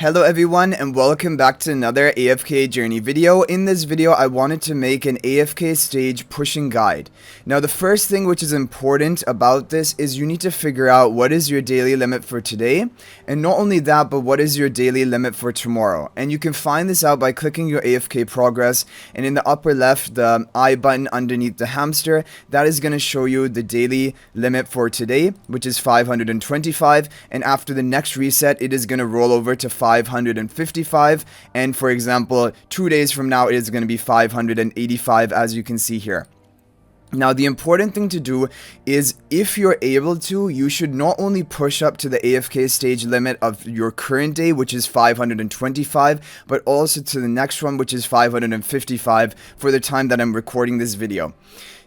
Hello everyone and welcome back to another AFK journey video. In this video I wanted to make an AFK stage pushing guide. Now the first thing which is important about this is you need to figure out what is your daily limit for today, and not only that but what is your daily limit for tomorrow. And you can find this out by clicking your AFK progress, and in the upper left the I button underneath the hamster, that is going to show you the daily limit for today, which is 525, and after the next reset it is going to roll over to 555, and for example 2 days from now it is going to be 585, as you can see here. Now the important thing to do is, if you're able to, you should not only push up to the AFK stage limit of your current day, which is 525, but also to the next one, which is 555 for the time that I'm recording this video.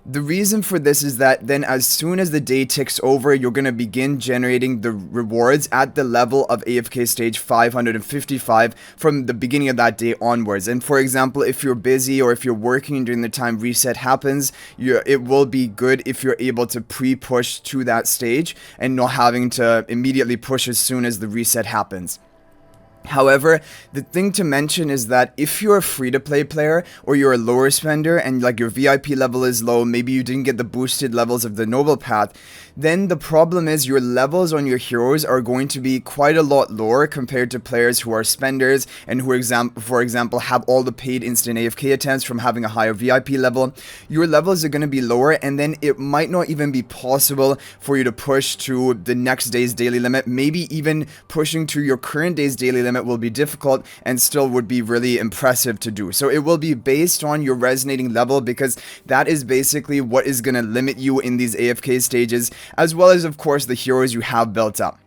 The reason for this is that then as soon as the day ticks over, you're going to begin generating the rewards at the level of AFK stage 555 from the beginning of that day onwards. And for example, if you're busy or if you're working during the time reset happens, it will be good if you're able to pre-push to that stage and not having to immediately push as soon as the reset happens. However, the thing to mention is that if you're a free-to-play player or you're a lower spender and like your VIP level is low, maybe you didn't get the boosted levels of the noble path, then the problem is your levels on your heroes are going to be quite a lot lower compared to players who are spenders and who, for example, have all the paid instant AFK attempts from having a higher VIP level. Your levels are going to be lower, and then it might not even be possible for you to push to the next day's daily limit. Maybe even pushing to your current day's daily limit will be difficult and still would be really impressive to do. So it will be based on your resonating level, because that is basically what is going to limit you in these AFK stages, as well as of course the heroes you have built up.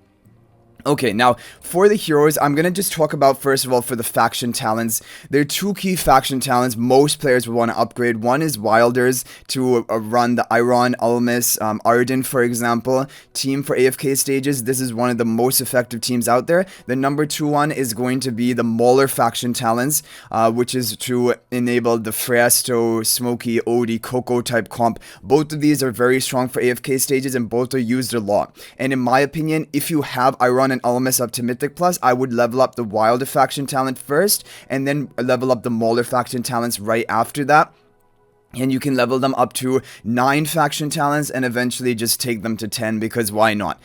Okay, now for the heroes, I'm going to just talk about, first of all, for the faction talents. There are two key faction talents most players will want to upgrade. One is Wilders to run the Iron, Ulmus, Arden, for example, team for AFK stages. This is one of the most effective teams out there. The number two one is going to be the Mauler faction talents, which is to enable the Fresto, Smokey, Odie, Coco type comp. Both of these are very strong for AFK stages and both are used a lot. And in my opinion, if you have Iron and Ulmus up to Mythic Plus, I would level up the Wilder faction talent first and then level up the Mauler faction talents right after that. And you can level them up to 9 faction talents and eventually just take them to 10, because why not?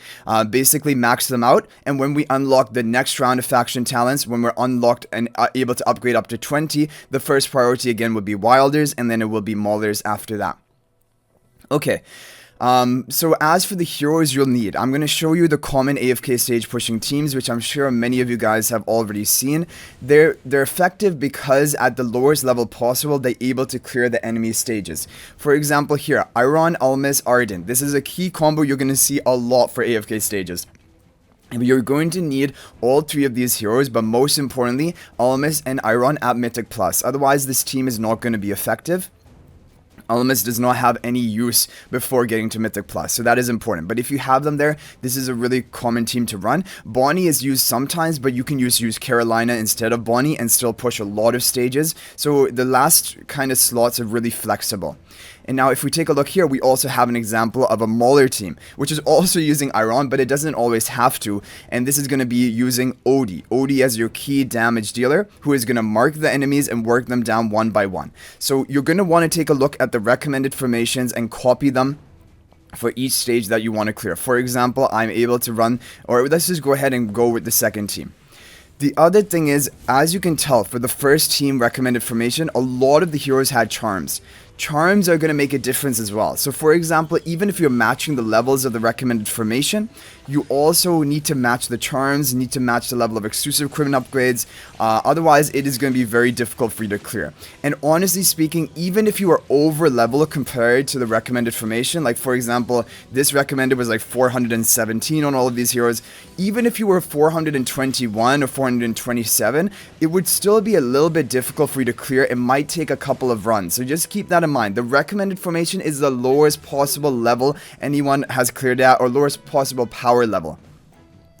Basically max them out, and when we unlock the next round of faction talents, when we're unlocked and able to upgrade up to 20, the first priority again would be Wilders, and then it will be Maulers after that. Okay. So as for the heroes you'll need, I'm going to show you the common AFK stage pushing teams, which I'm sure many of you guys have already seen. They're effective because at the lowest level possible, they're able to clear the enemy stages. For example here, Iron, Ulmus, Arden. This is a key combo you're going to see a lot for AFK stages. You're going to need all three of these heroes, but most importantly, Ulmus and Iron at Mythic Plus. Otherwise, this team is not going to be effective. Ulmus does not have any use before getting to Mythic Plus, so that is important. But if you have them there, this is a really common team to run. Bonnie is used sometimes, but you can use Carolina instead of Bonnie and still push a lot of stages. So the last kind of slots are really flexible. And now if we take a look here, we also have an example of a Mauler team, which is also using Iron, but it doesn't always have to. And this is going to be using Odie. Odie as your key damage dealer, who is going to mark the enemies and work them down one by one. So you're going to want to take a look at the recommended formations and copy them for each stage that you want to clear. For example, I'm able to run, or let's just go ahead and go with the second team. The other thing is, as you can tell, for the first team recommended formation, a lot of the heroes had charms. Charms are going to make a difference as well. So for example, even if you're matching the levels of the recommended formation, you also need to match the charms, need to match the level of exclusive equipment upgrades. Otherwise, it is going to be very difficult for you to clear. And honestly speaking, even if you are over level compared to the recommended formation, like for example, this recommended was like 417 on all of these heroes. Even if you were 421 or 427, it would still be a little bit difficult for you to clear. It might take a couple of runs. So just keep that in mind. The recommended formation is the lowest possible level anyone has cleared at, or lowest possible power level.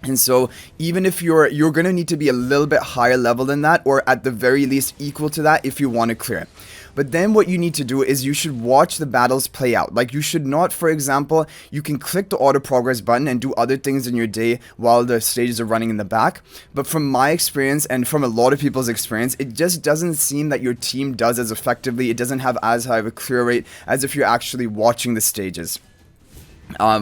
And so even if you're going to need to be a little bit higher level than that, or at the very least equal to that if you want to clear it. But then what you need to do is you should watch the battles play out. Like, you should not, for example, you can click the auto progress button and do other things in your day while the stages are running in the back. But from my experience and from a lot of people's experience, it just doesn't seem that your team does as effectively. It doesn't have as high of a clear rate as if you're actually watching the stages.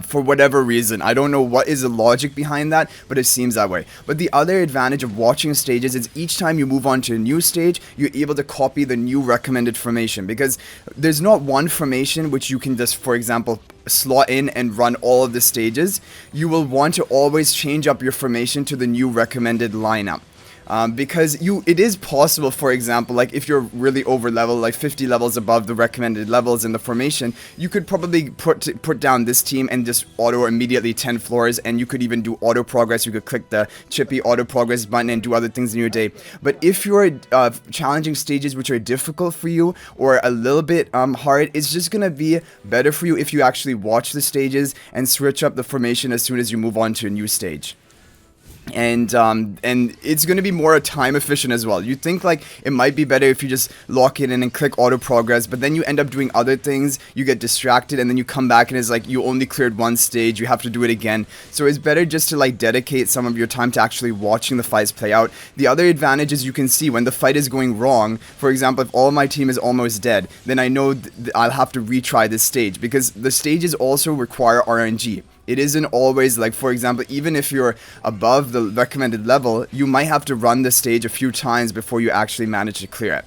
For whatever reason. I don't know what is the logic behind that, but it seems that way. But the other advantage of watching stages is each time you move on to a new stage, you're able to copy the new recommended formation, because there's not one formation which you can just, for example, slot in and run all of the stages. You will want to always change up your formation to the new recommended lineup. Because it is possible, for example, like if you're really over level, like 50 levels above the recommended levels in the formation, you could probably put down this team and just auto immediately 10 floors, and you could even do auto progress. You could click the chippy auto progress button and do other things in your day. But if you're challenging stages which are difficult for you or a little bit hard, it's just gonna be better for you if you actually watch the stages and switch up the formation as soon as you move on to a new stage. And it's going to be more time efficient as well. You think like it might be better if you just lock it in and click auto progress, but then you end up doing other things, you get distracted, and then you come back and it's like you only cleared one stage, you have to do it again. So it's better just to like dedicate some of your time to actually watching the fights play out. The other advantage is you can see when the fight is going wrong. For example, if all my team is almost dead, then I know I'll have to retry this stage, because the stages also require RNG. It isn't always like, for example, even if you're above the recommended level, you might have to run the stage a few times before you actually manage to clear it.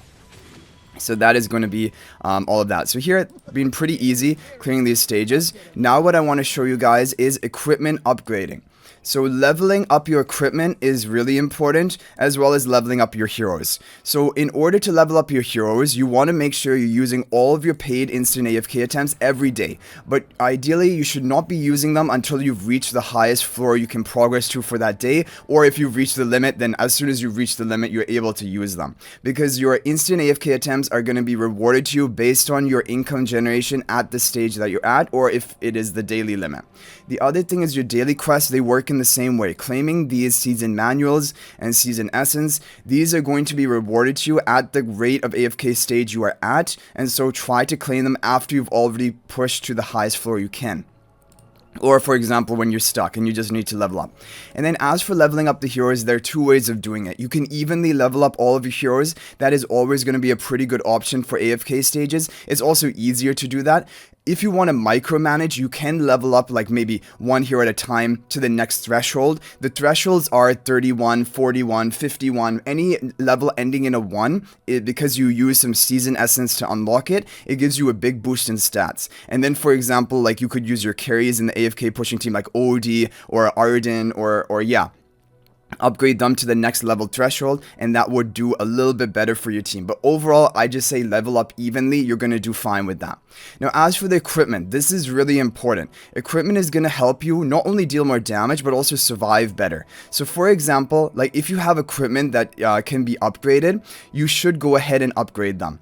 So that is going to be all of that. So here it's been pretty easy clearing these stages. Now what I want to show you guys is equipment upgrading. So leveling up your equipment is really important, as well as leveling up your heroes. So in order to level up your heroes, you want to make sure you're using all of your paid instant AFK attempts every day. But ideally, you should not be using them until you've reached the highest floor you can progress to for that day. Or if you've reached the limit, then as soon as you reach the limit, you're able to use them. Because your instant AFK attempts are going to be rewarded to you based on your income generation at the stage that you're at, or if it is the daily limit. The other thing is your daily quests, they work in the same way. Claiming these season manuals and season essence, these are going to be rewarded to you at the rate of AFK stage you are at, and so try to claim them after you've already pushed to the highest floor you can. Or for example, when you're stuck and you just need to level up. And then as for leveling up the heroes, there are two ways of doing it. You can evenly level up all of your heroes. That is always going to be a pretty good option for AFK stages. It's also easier to do that. If you want to micromanage, you can level up like maybe one hero at a time to the next threshold. The thresholds are 31, 41, 51, any level ending in a 1, because you use some season essence to unlock it, it gives you a big boost in stats. And then for example, like you could use your carries in the AFK pushing team like OD or Arden or yeah. Upgrade them to the next level threshold, and that would do a little bit better for your team. But overall, I just say level up evenly. You're going to do fine with that. Now, as for the equipment, this is really important. Equipment is going to help you not only deal more damage, but also survive better. So for example, like if you have equipment that can be upgraded, you should go ahead and upgrade them.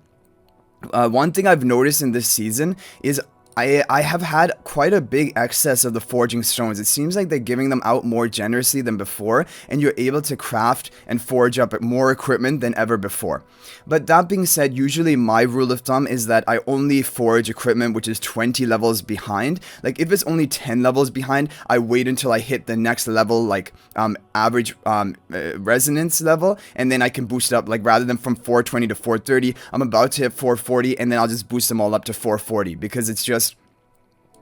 One thing I've noticed in this season is I have had quite a big excess of the forging stones. It seems like they're giving them out more generously than before, and you're able to craft and forge up more equipment than ever before. But that being said, usually my rule of thumb is that I only forge equipment which is 20 levels behind. Like if it's only 10 levels behind, I wait until I hit the next level, like average resonance level, and then I can boost it up. Like rather than from 420 to 430, I'm about to hit 440, and then I'll just boost them all up to 440, because it's just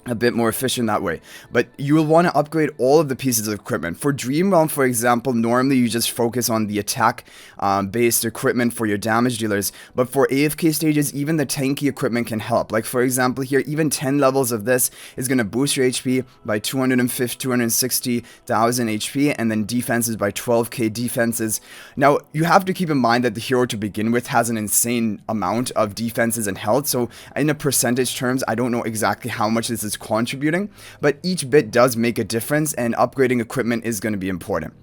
a bit more efficient that way. But you will want to upgrade all of the pieces of equipment. For Dream Realm, for example, normally you just focus on the attack based equipment for your damage dealers. But for AFK stages, even the tanky equipment can help. Like for example here, even 10 levels of this is going to boost your HP by 260,000 HP, and then defenses by 12k defenses. Now you have to keep in mind that the hero to begin with has an insane amount of defenses and health. So in a percentage terms, I don't know exactly how much this is contributing, but each bit does make a difference, and upgrading equipment is going to be important.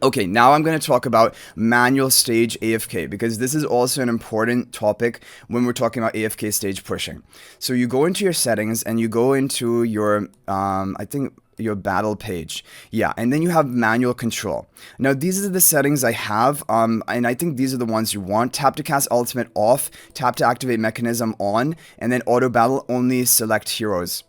Okay, now I'm going to talk about manual stage AFK, because this is also an important topic when we're talking about AFK stage pushing. So you go into your settings and you go into your, I think your battle page. Yeah, and then you have manual control. Now these are the settings I have, and I think these are the ones you want. Tap to cast ultimate off, tap to activate mechanism on, and then auto battle only select heroes.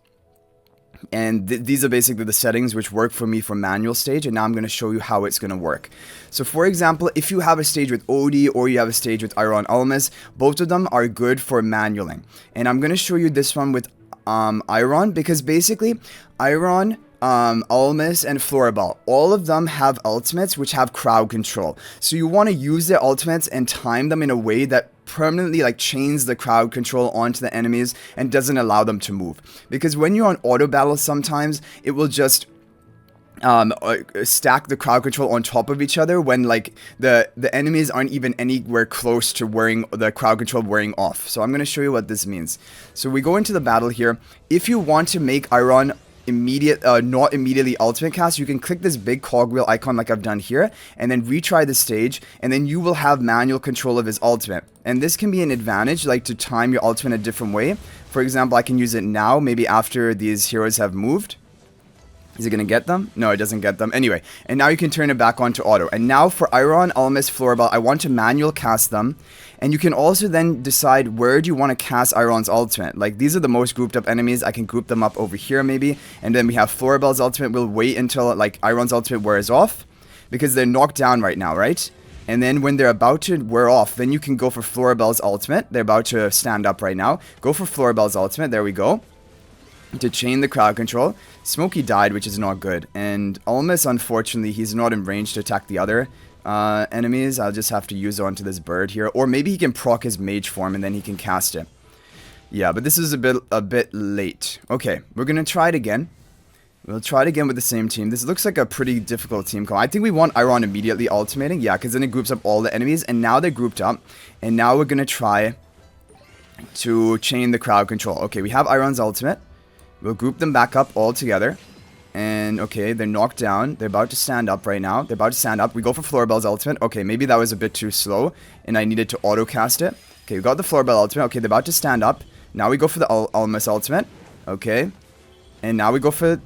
And these are basically the settings which work for me for manual stage, and now I'm going to show you how it's going to work. So for example, if you have a stage with Odie or you have a stage with Iron Almas, both of them are good for manualing. And I'm going to show you this one with Iron, because basically Iron, Almas, and Floribel, all of them have ultimates which have crowd control. So you want to use their ultimates and time them in a way that permanently like chains the crowd control onto the enemies and doesn't allow them to move. Because when you're on auto battle, sometimes it will just stack the crowd control on top of each other when like the enemies aren't even anywhere close to wearing the crowd control wearing off. So I'm going to show you what this means. So we go into the battle here. If you want to make Iron not immediately ultimate cast, you can click this big cogwheel icon like I've done here, and then retry the stage, and then you will have manual control of his ultimate. And this can be an advantage, like to time your ultimate a different way. For example, I can use it now, maybe after these heroes have moved. Is it going to get them? No, it doesn't get them. Anyway, and now you can turn it back on to auto. And now for Iron, Almas, Floribel, I want to manual cast them. And you can also then decide where do you want to cast Iron's ultimate. Like, these are the most grouped up enemies. I can group them up over here maybe. And then we have Floribel's ultimate. We'll wait until like Iron's ultimate wears off, because they're knocked down right now, right? And then when they're about to wear off, then you can go for Floribel's ultimate. They're about to stand up right now. Go for Floribel's ultimate. There we go. To chain the crowd control. Smokey died, which is not good. And Almas, unfortunately, he's not in range to attack the other enemies. I'll just have to use it onto this bird here. Or maybe he can proc his mage form and then he can cast it. Yeah, but this is a bit late. Okay, we're going to try it again. We'll try it again with the same team. This looks like a pretty difficult team call. I think we want Iron immediately ultimating. Yeah, because then it groups up all the enemies. And now they're grouped up. And now we're going to try to chain the crowd control. Okay, we have Iron's ultimate. We'll group them back up all together. And, okay, they're knocked down. They're about to stand up right now. They're about to stand up. We go for Floribel's ultimate. Okay, maybe that was a bit too slow, and I needed to auto-cast it. Okay, we got the Floribel ultimate. Okay, they're about to stand up. Now we go for the Almas ultimate. Okay. And now we go for...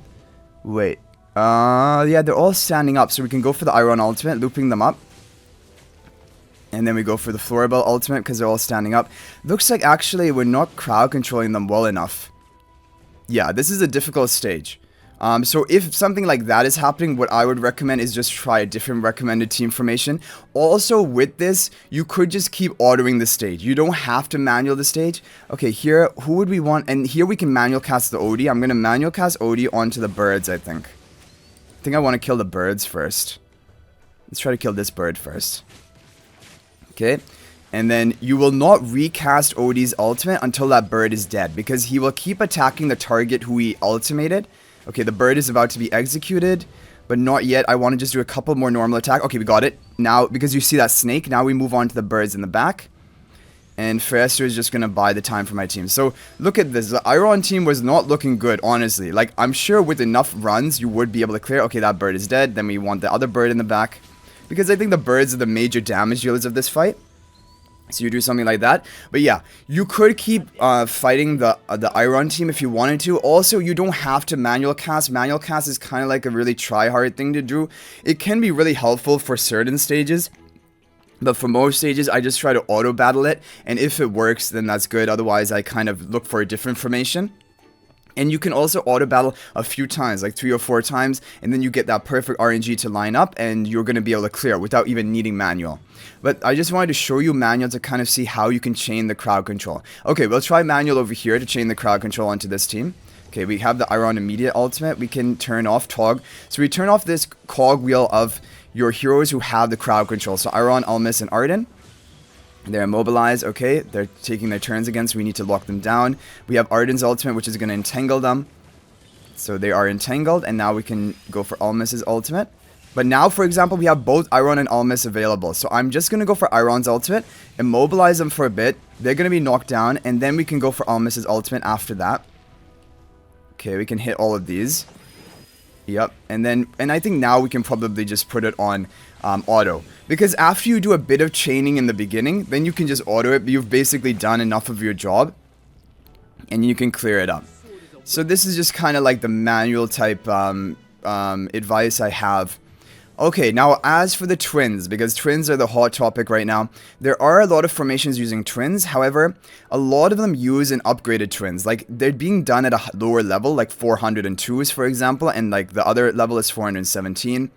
Wait. Yeah, they're all standing up, so we can go for the Iron ultimate, looping them up. And then we go for the Floribel ultimate, because they're all standing up. Looks like, actually, we're not crowd controlling them well enough. Yeah, this is a difficult stage. So if something like that is happening, what I would recommend is just try a different recommended team formation. Also, with this, you could just keep autoing the stage. You don't have to manual the stage. Okay, here, who would we want? And here we can manual cast the Odie. I'm going to manual cast Odie onto the birds, I think. I think I want to kill the birds first. Let's try to kill this bird first. Okay. And then you will not recast Odie's ultimate until that bird is dead, because he will keep attacking the target who he ultimated. Okay, the bird is about to be executed, but not yet. I want to just do a couple more normal attack. Okay, we got it. Now, because you see that snake, now we move on to the birds in the back. And Faster is just going to buy the time for my team. So, look at this. The Iron team was not looking good, honestly. Like, I'm sure with enough runs, you would be able to clear. Okay, that bird is dead. Then we want the other bird in the back, because I think the birds are the major damage dealers of this fight. So you do something like that. But yeah, you could keep fighting the Iron team if you wanted to. Also, you don't have to manual cast. Manual cast is kind of like a really try-hard thing to do. It can be really helpful for certain stages. But for most stages, I just try to auto-battle it. And if it works, then that's good. Otherwise, I kind of look for a different formation. And you can also auto-battle a few times, like 3 or 4 times, and then you get that perfect RNG to line up, and you're going to be able to clear without even needing manual. But I just wanted to show you manual to kind of see how you can chain the crowd control. Okay, we'll try manual over here to chain the crowd control onto this team. Okay, we have the Iron immediate ultimate. We can turn off Tog. So we turn off this cogwheel of your heroes who have the crowd control. So Iron, Almas, and Arden. They're immobilized. Okay, they're taking their turns again, so we need to lock them down. We have Arden's ultimate, which is going to entangle them. So they are entangled, and now we can go for Almas's ultimate. But now, for example, we have both Iron and Almas available. So I'm just going to go for Iron's ultimate, immobilize them for a bit. They're going to be knocked down, and then we can go for Almas's ultimate after that. Okay, we can hit all of these. Yep, and I think now we can probably just put it on auto. Because after you do a bit of chaining in the beginning, then you can just auto it. You've basically done enough of your job, and you can clear it up. So this is just kind of like the manual type advice I have. Okay, now as for the twins, because twins are the hot topic right now, there are a lot of formations using twins. However, a lot of them use an upgraded twins. Like, they're being done at a lower level, like 402s, for example, and like the other level is 417.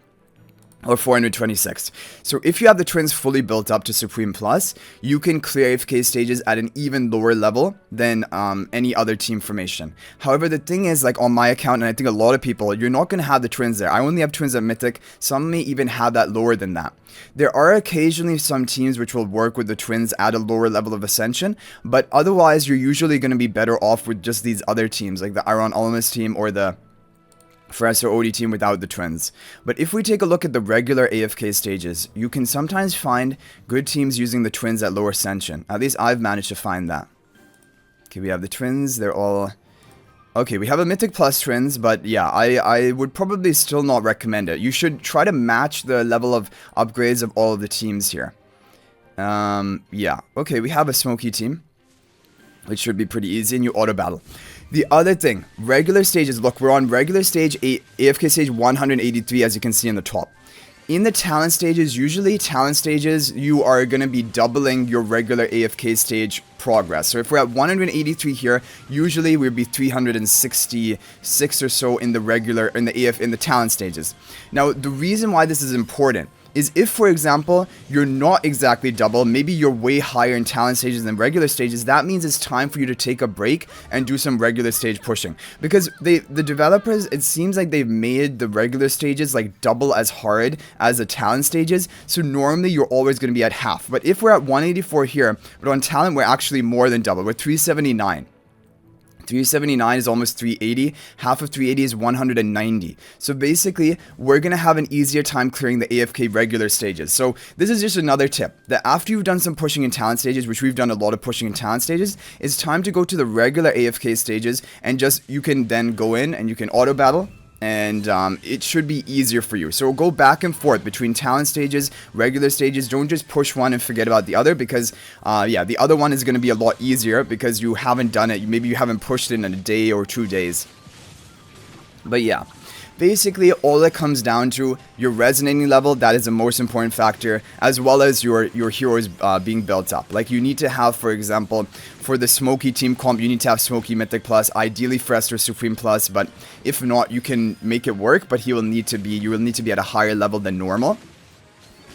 Or 426. So if you have the twins fully built up to Supreme Plus, you can clear AFK stages at an even lower level than any other team formation. However, the thing is, like on my account, and I think a lot of people, you're not going to have the twins there. I only have twins at Mythic. Some may even have that lower than that. There are occasionally some teams which will work with the twins at a lower level of Ascension, but otherwise you're usually going to be better off with just these other teams, like the Iron Almas team or the Fresh or OD team without the twins. But if we take a look at the regular AFK stages, you can sometimes find good teams using the twins at lower ascension. At least I've managed to find that. Okay, we have the twins. They're all... Okay, we have a Mythic Plus twins, but yeah, I would probably still not recommend it. You should try to match the level of upgrades of all of the teams here. Yeah. Okay, we have a Smoky team, which should be pretty easy, and you auto battle. The other thing, regular stages. Look, we're on regular stage 8, AFK stage 183, as you can see in the top. In the talent stages, usually talent stages, you are going to be doubling your regular AFK stage progress. So if we're at 183 here, usually we'll be 366 or so in the regular, in the talent stages. Now, the reason why this is important is if, for example, you're not exactly double, maybe you're way higher in talent stages than regular stages, that means it's time for you to take a break and do some regular stage pushing. Because the developers, it seems like they've made the regular stages like double as hard as the talent stages, so normally you're always going to be at half. But if we're at 184 here, but on talent we're actually more than double, we're 379. 379 is almost 380. Half of 380 is 190. So basically, we're going to have an easier time clearing the AFK regular stages. So this is just another tip, that after you've done some pushing in talent stages, which we've done a lot of pushing in talent stages, it's time to go to the regular AFK stages and just, you can then go in and you can auto battle. And it should be easier for you. So go back and forth between talent stages, regular stages. Don't just push one and forget about the other, because yeah, the other one is going to be a lot easier because you haven't done it. Maybe you haven't pushed it in a day or 2 days. But yeah, basically all it comes down to your resonating level. That is the most important factor, as well as your heroes being built up. Like, you need to have, for example, for the Smoky team comp, you need to have Smoky Mythic Plus, ideally Fresh or Supreme Plus, but if not, you can make it work, but you will need to be at a higher level than normal.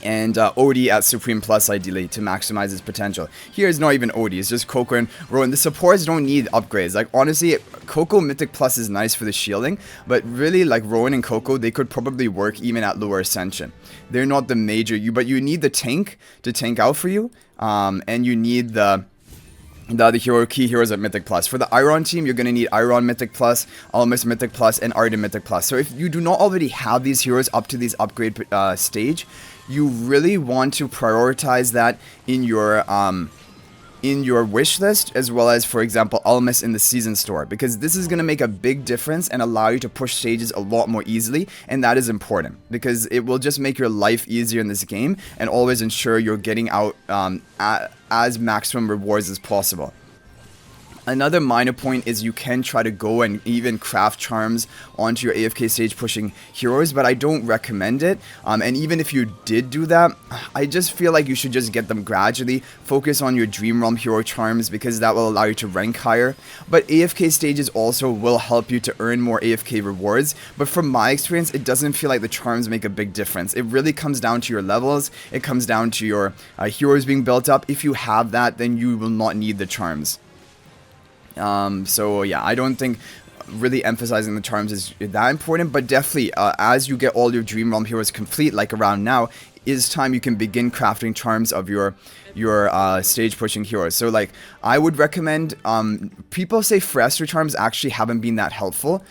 And OD at Supreme Plus, ideally, to maximize his potential. Here is not even OD, it's just Coco and Rowan. The supports don't need upgrades. Like, honestly, Coco Mythic Plus is nice for the shielding, but really, like, Rowan and Coco, they could probably work even at lower ascension. They're not the major, but you need the tank to tank out for you, and you need the other key heroes at Mythic Plus. For the Iron team, you're going to need Iron Mythic Plus, Almas Mythic Plus, and Arden Mythic Plus. So if you do not already have these heroes up to these upgrade stage, you really want to prioritize that in your wish list, as well as, for example, Almas in the season store, because this is going to make a big difference and allow you to push stages a lot more easily, and that is important because it will just make your life easier in this game and always ensure you're getting out as maximum rewards as possible. Another minor point is you can try to go and even craft charms onto your AFK stage pushing heroes, but I don't recommend it. And even if you did do that, I just feel like you should just get them gradually. Focus on your Dream Realm hero charms, because that will allow you to rank higher. But AFK stages also will help you to earn more AFK rewards. But from my experience, it doesn't feel like the charms make a big difference. It really comes down to your levels. It comes down to your heroes being built up. If you have that, then you will not need the charms. So yeah, I don't think really emphasizing the charms is that important, but definitely as you get all your Dream Realm heroes complete, like around now, is time you can begin crafting charms of your stage pushing heroes. So like, I would recommend, people say Frester charms actually haven't been that helpful,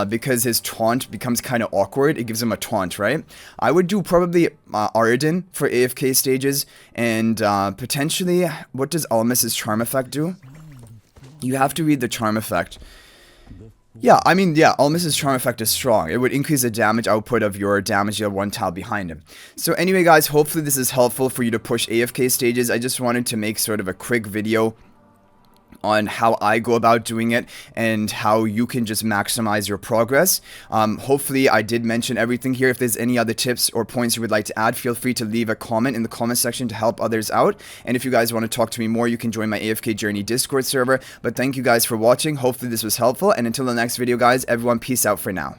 because his taunt becomes kind of awkward. It gives him a taunt, right? I would do probably Arden for AFK stages, and potentially, what does Almas's charm effect do? You have to read the charm effect. Yeah, I mean, yeah, Almas's charm effect is strong. It would increase the damage output of your damage you have one tile behind him. So anyway, guys, hopefully this is helpful for you to push AFK stages. I just wanted to make sort of a quick video on how I go about doing it and how you can just maximize your progress. Hopefully I did mention everything here. If there's any other tips or points you would like to add, feel free to leave a comment in the comment section to help others out. And if you guys want to talk to me more, you can join my AFK Journey Discord server. But thank you guys for watching. Hopefully this was helpful, and until the next video guys, everyone peace out for now.